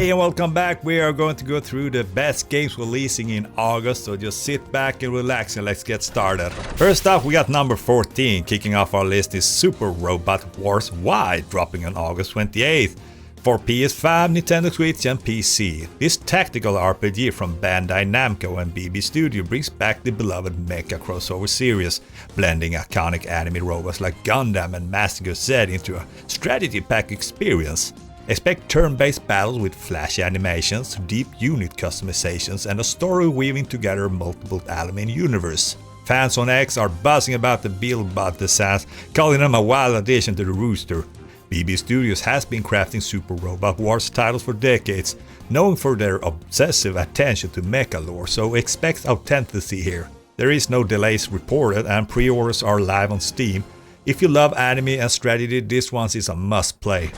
Hey and welcome back. We are going to go through the best games releasing in August, so just sit back and relax and let's get started. First up, we got number 14. Kicking off our list is Super Robot Wars Y, dropping on August 28th for PS5, Nintendo Switch and PC. This tactical RPG from Bandai Namco and BB Studio brings back the beloved mecha crossover series, blending iconic anime robots like Gundam and Mazinger Z into a strategy-packed experience. Expect turn-based battles with flashy animations, deep unit customizations and a story weaving together multiple anime universe. Fans on X are buzzing about the build-bot designs, calling them a wild addition to the roster. BB Studios has been crafting Super Robot Wars titles for decades, known for their obsessive attention to mecha lore, so expect authenticity here. There is no delays reported and pre-orders are live on Steam. If you love anime and strategy, this one is a must-play.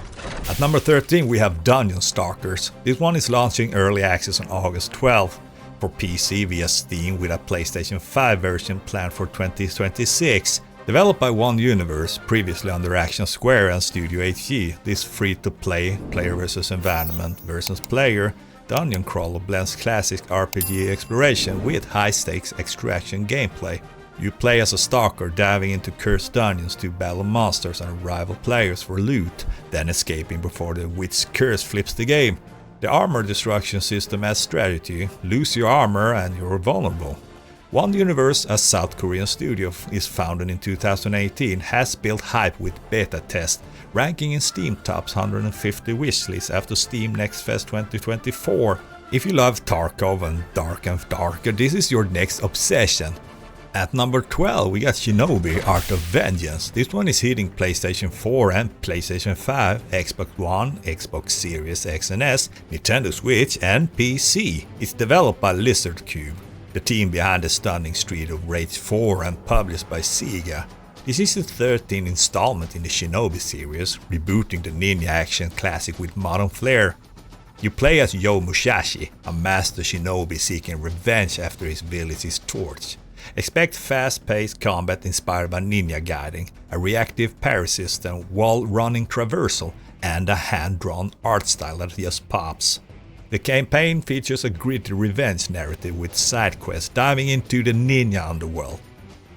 At number 13 we have Dungeon Stalkers. This one is launching early access on August 12th for PC via Steam with a PlayStation 5 version planned for 2026. Developed by One Universe, previously under Action Square and Studio HG, this free-to-play, player versus environment versus player, dungeon crawler blends classic RPG exploration with high-stakes extraction gameplay. You play as a stalker diving into cursed dungeons to battle monsters and rival players for loot, then escaping before the witch's curse flips the game. The armor destruction system adds strategy, lose your armor and you're vulnerable. One Universe, a South Korean studio, is founded in 2018, has built hype with beta test, ranking in Steam Top's 150 wishlists after Steam Next Fest 2024. If you love Tarkov and Darker, this is your next obsession. At number 12 we got Shinobi Art of Vengeance. This one is hitting PlayStation 4 and PlayStation 5, Xbox One, Xbox Series X and S, Nintendo Switch and PC. It's developed by Lizard Cube, the team behind the stunning Street of Rage 4 and published by Sega. This is the 13th installment in the Shinobi series, rebooting the ninja action classic with modern flair. You play as Yo Musashi, a master shinobi seeking revenge after his village is torched. Expect fast-paced combat inspired by ninja guiding, a reactive parry system, wall-running traversal, and a hand-drawn art style that just pops. The campaign features a gritty revenge narrative with side quests diving into the ninja underworld.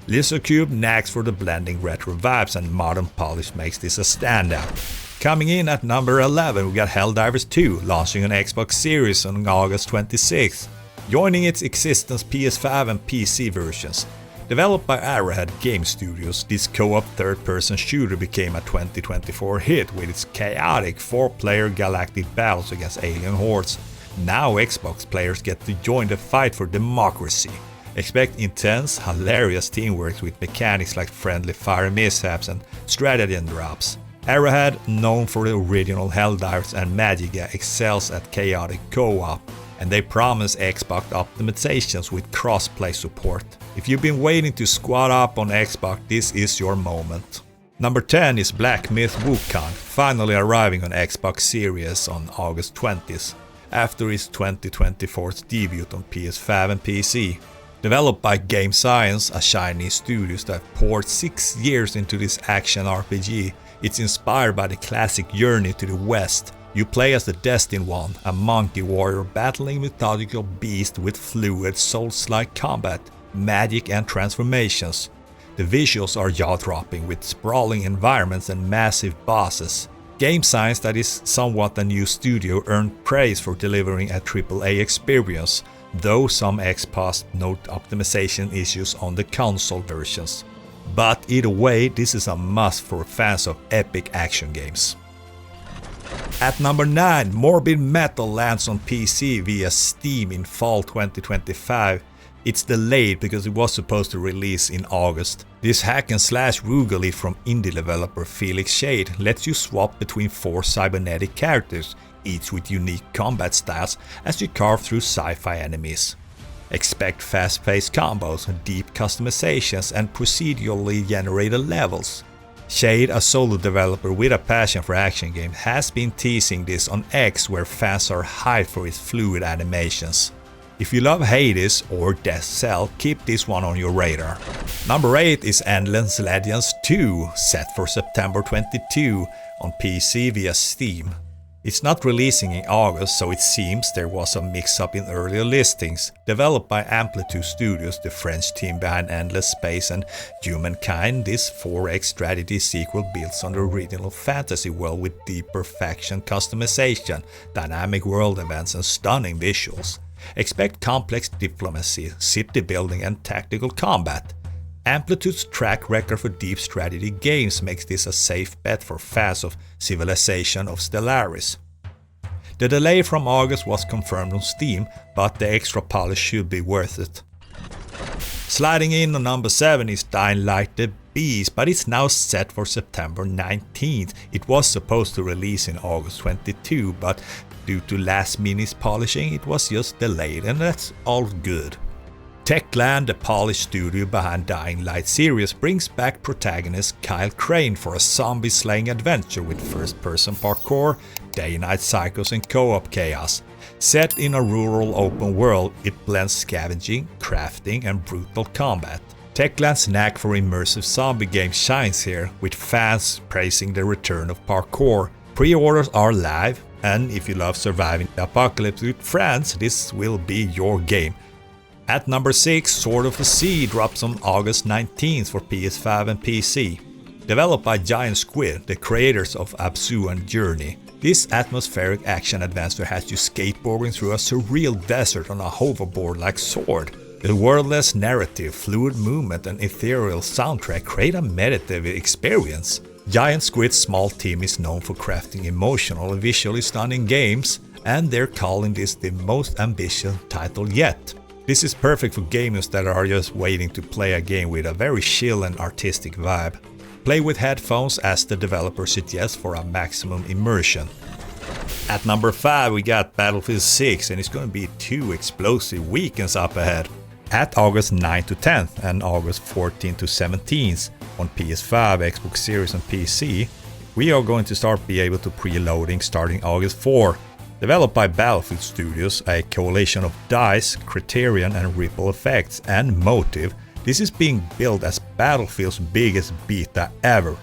Lizard Cube nags for the blending retro vibes and modern polish makes this a standout. Coming in at number 11 we got Helldivers 2, launching on Xbox Series on August 26th. Joining its existence PS5 and PC versions. Developed by Arrowhead Game Studios, this co-op third-person shooter became a 2024 hit with its chaotic 4-player galactic battles against alien hordes. Now Xbox players get to join the fight for democracy. Expect intense, hilarious teamwork with mechanics like friendly fire mishaps and strategy drops. Arrowhead, known for the original Helldivers and Magica, excels at chaotic co-op. And they promise Xbox optimizations with cross-play support. If you've been waiting to squad up on Xbox, this is your moment. Number 10 is Black Myth Wukong, finally arriving on Xbox Series on August 20th, after its 2024 debut on PS5 and PC. Developed by Game Science, a Chinese studio that poured 6 years into this action RPG, it's inspired by the classic Journey to the West. You play as the Destined One, a monkey warrior battling mythological beasts with fluid, souls-like combat, magic and transformations. The visuals are jaw-dropping with sprawling environments and massive bosses. Game Science, that is somewhat a new studio, earned praise for delivering a AAA experience, though some X-Post note optimization issues on the console versions. But either way, this is a must for fans of epic action games. At number 9, Morbid Metal lands on PC via Steam in fall 2025. It's delayed because it was supposed to release in August. This hack and slash roguelite from indie developer Felix Shade lets you swap between 4 cybernetic characters, each with unique combat styles as you carve through sci-fi enemies. Expect fast-paced combos, deep customizations and procedurally generated levels. Shade, a solo developer with a passion for action games, has been teasing this on X, where fans are hyped for its fluid animations. If you love Hades or Death Cell, keep this one on your radar. Number 8 is Endless Legends 2, set for September 22 on PC via Steam. It's not releasing in August, so it seems there was a mix-up in earlier listings. Developed by Amplitude Studios, the French team behind Endless Space and Humankind, this 4X strategy sequel builds on the original fantasy world with deeper faction customization, dynamic world events and stunning visuals. Expect complex diplomacy, city building and tactical combat. Amplitude's track record for deep strategy games makes this a safe bet for fans of Civilization of Stellaris. The delay from August was confirmed on Steam, but the extra polish should be worth it. Sliding in on number 7 is Dying Light the Beast, but it's now set for September 19th. It was supposed to release in August 22, but due to last minute polishing it was just delayed, and that's all good. Techland, the polished studio behind Dying Light series, brings back protagonist Kyle Crane for a zombie-slaying adventure with first-person parkour, day-and-night cycles and co-op chaos. Set in a rural open world, it blends scavenging, crafting and brutal combat. Techland's knack for immersive zombie games shines here, with fans praising the return of parkour. Pre-orders are live, and if you love surviving the apocalypse with friends, this will be your game. At number 6, Sword of the Sea drops on August 19th for PS5 and PC. Developed by Giant Squid, the creators of Abzu and Journey, this atmospheric action adventure has you skateboarding through a surreal desert on a hoverboard like Sword. The wordless narrative, fluid movement and ethereal soundtrack create a meditative experience. Giant Squid's small team is known for crafting emotional and visually stunning games, and they're calling this the most ambitious title yet. This is perfect for gamers that are just waiting to play a game with a very chill and artistic vibe. Play with headphones as the developer suggests for a maximum immersion. At number 5 we got Battlefield 6, and it's gonna be 2 explosive weekends up ahead. At August 9th to 10th and August 14th to 17th on PS5, Xbox Series and PC, we are going to start be able to pre-loading starting August 4. Developed by Battlefield Studios, a coalition of DICE, Criterion and Ripple Effects and Motive, this is being billed as Battlefield's biggest beta ever.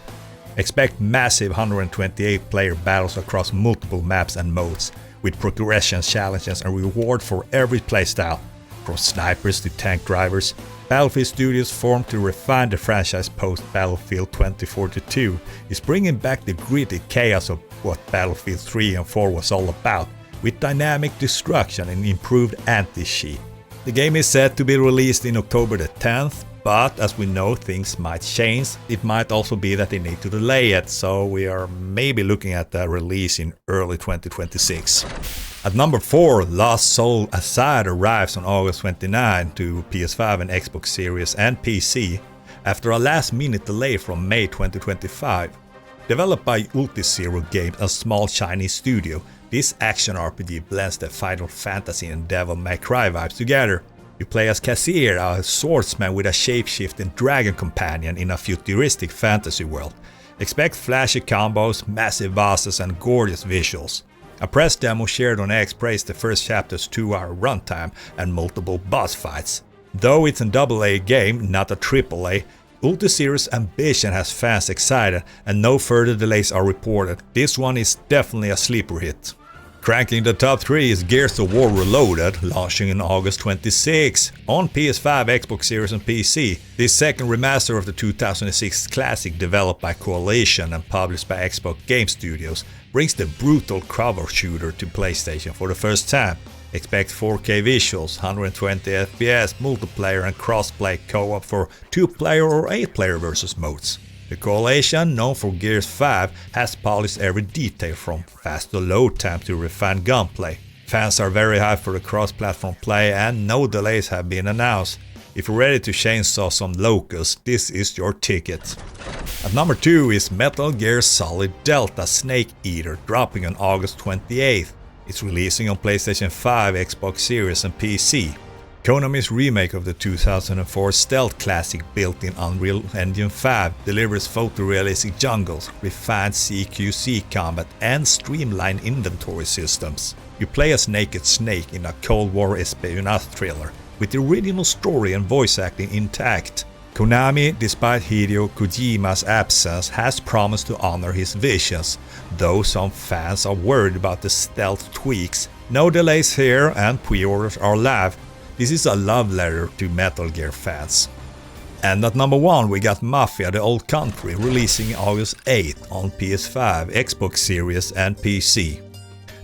Expect massive 128 player battles across multiple maps and modes, with progression challenges and reward for every playstyle. From snipers to tank drivers, Battlefield Studios, formed to refine the franchise post-Battlefield 2042, is bringing back the gritty chaos of what Battlefield 3 and 4 was all about, with dynamic destruction and improved anti-cheat. The game is set to be released in October the 10th, but as we know things might change. It might also be that they need to delay it, so we are maybe looking at the release in early 2026. At number 4, Lost Soul Aside arrives on August 29 to PS5 and Xbox Series and PC after a last-minute delay from May 2025. Developed by Ultizero Games, a small Chinese studio, this action RPG blends the Final Fantasy and Devil May Cry vibes together. You play as Kassir, a swordsman with a shape-shifting dragon companion in a futuristic fantasy world. Expect flashy combos, massive bosses and gorgeous visuals. A press demo shared on X praised the first chapter's 2-hour runtime and multiple boss fights. Though it's an AA game, not a AAA, Ultizero's ambition has fans excited and no further delays are reported. This one is definitely a sleeper hit. Cranking the top 3 is Gears of War Reloaded, launching in August 26 on PS5, Xbox Series and PC. This second remaster of the 2006 classic, developed by Coalition and published by Xbox Game Studios, brings the brutal cover shooter to PlayStation for the first time. Expect 4K visuals, 120 FPS, multiplayer and crossplay co-op for 2-player or 8-player versus modes. The Coalition, known for Gears 5, has polished every detail from faster load time to refined gunplay. Fans are very hyped for the cross-platform play and no delays have been announced. If you're ready to chainsaw some locusts, this is your ticket. At number 2 is Metal Gear Solid Delta Snake Eater, dropping on August 28th. It's releasing on PlayStation 5, Xbox Series and PC. Konami's remake of the 2004 stealth classic built in Unreal Engine 5 delivers photorealistic jungles, refined CQC combat and streamlined inventory systems. You play as Naked Snake in a Cold War espionage thriller, with the original story and voice acting intact. Konami, despite Hideo Kojima's absence, has promised to honor his visions, though some fans are worried about the stealth tweaks. No delays here and pre-orders are live. This is a love letter to Metal Gear fans. And at number 1 we got Mafia the Old Country, releasing August 8th on PS5, Xbox Series and PC.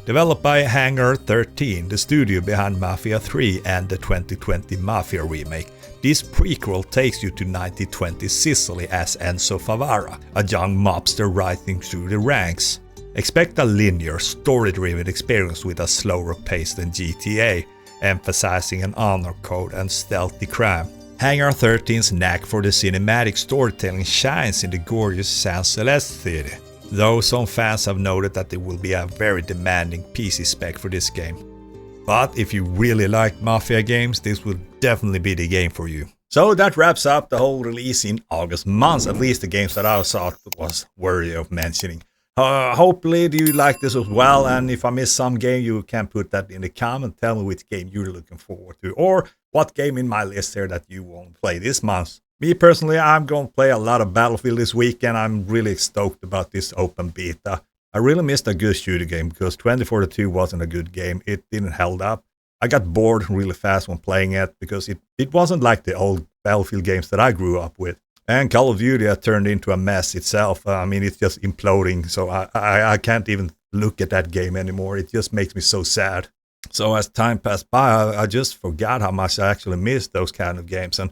Developed by Hangar 13, the studio behind Mafia 3 and the 2020 Mafia remake. This prequel takes you to 1920 Sicily as Enzo Favara, a young mobster rising through the ranks. Expect a linear, story-driven experience with a slower pace than GTA, emphasizing an honor code and stealthy crime. Hangar 13's knack for the cinematic storytelling shines in the gorgeous San Celeste city, though some fans have noted that it will be a very demanding PC spec for this game. But if you really like Mafia games, this will definitely be the game for you. So that wraps up the whole release in August month, at least the games that I thought was worthy of mentioning. Hopefully you like this as well, and if I miss some game you can put that in the comment, tell me which game you're looking forward to, or what game in my list here that you won't play this month. Me personally, I'm going to play a lot of Battlefield this week, and I'm really stoked about this open beta. I really missed a good shooter game because 2042 wasn't a good game. It didn't hold up. I got bored really fast when playing it because it wasn't like the old Battlefield games that I grew up with. And Call of Duty has turned into a mess itself. I mean, it's just imploding, so I can't even look at that game anymore. It just makes me so sad. So as time passed by, I just forgot how much I actually missed those kind of games. And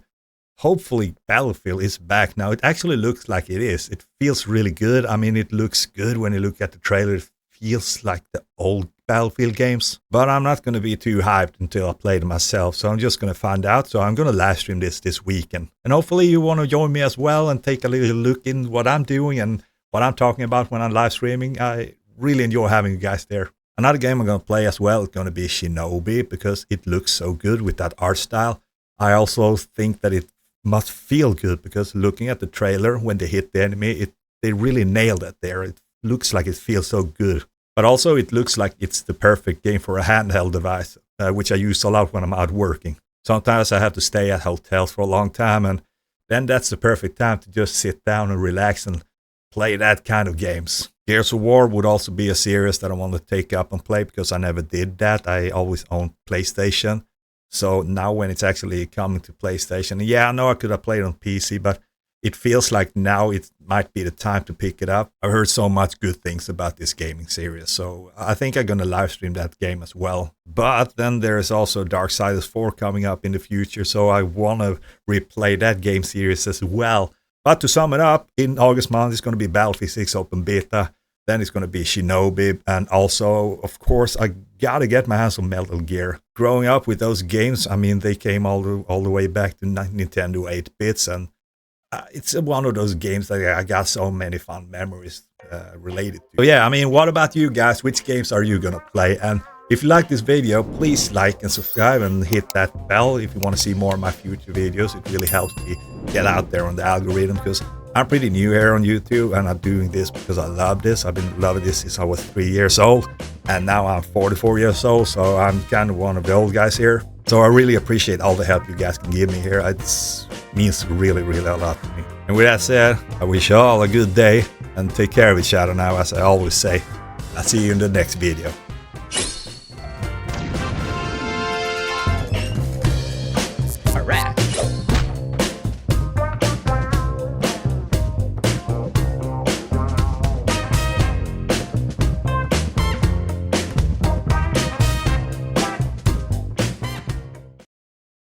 hopefully Battlefield is back now. It actually looks like it is. It feels really good. I mean, it looks good when you look at the trailer. It feels like the old Battlefield games. But I'm not going to be too hyped until I play them myself. So I'm just going to find out. So I'm going to live stream this weekend. And hopefully you want to join me as well and take a little look in what I'm doing and what I'm talking about when I'm live streaming. I really enjoy having you guys there. Another game I'm going to play as well is going to be Shinobi because it looks so good with that art style. I also think that it must feel good because looking at the trailer when they hit the enemy, they really nailed it there. It looks like it feels so good. But also it looks like it's the perfect game for a handheld device, which I use a lot when I'm out working. Sometimes I have to stay at hotels for a long time, and then that's the perfect time to just sit down and relax and play that kind of games. Gears of War would also be a series that I want to take up and play because I never did that. I always owned PlayStation. So now when it's actually coming to PlayStation, yeah, I know I could have played on PC, but it feels like now it might be the time to pick it up. I've heard so much good things about this gaming series, so I think I'm going to live stream that game as well. But then there's also Darksiders 4 coming up in the future, so I want to replay that game series as well. But to sum it up, in August month, it's going to be Battlefield 6 Open Beta. Then it's going to be Shinobi. And also, of course, I got to get my hands on Metal Gear. Growing up with those games, I mean, they came all the way back to Nintendo 8-bits. And it's one of those games that I got so many fun memories related to. So yeah, I mean, what about you guys? Which games are you going to play? And if you like this video, please like and subscribe and hit that bell if you want to see more of my future videos. It really helps me get out there on the algorithm because I'm pretty new here on YouTube and I'm doing this because I love this. I've been loving this since I was 3 years old and now I'm 44 years old, so I'm kind of one of the old guys here. So I really appreciate all the help you guys can give me here. It means really, really a lot to me. And with that said, I wish you all a good day and take care of each other now, as I always say. I'll see you in the next video.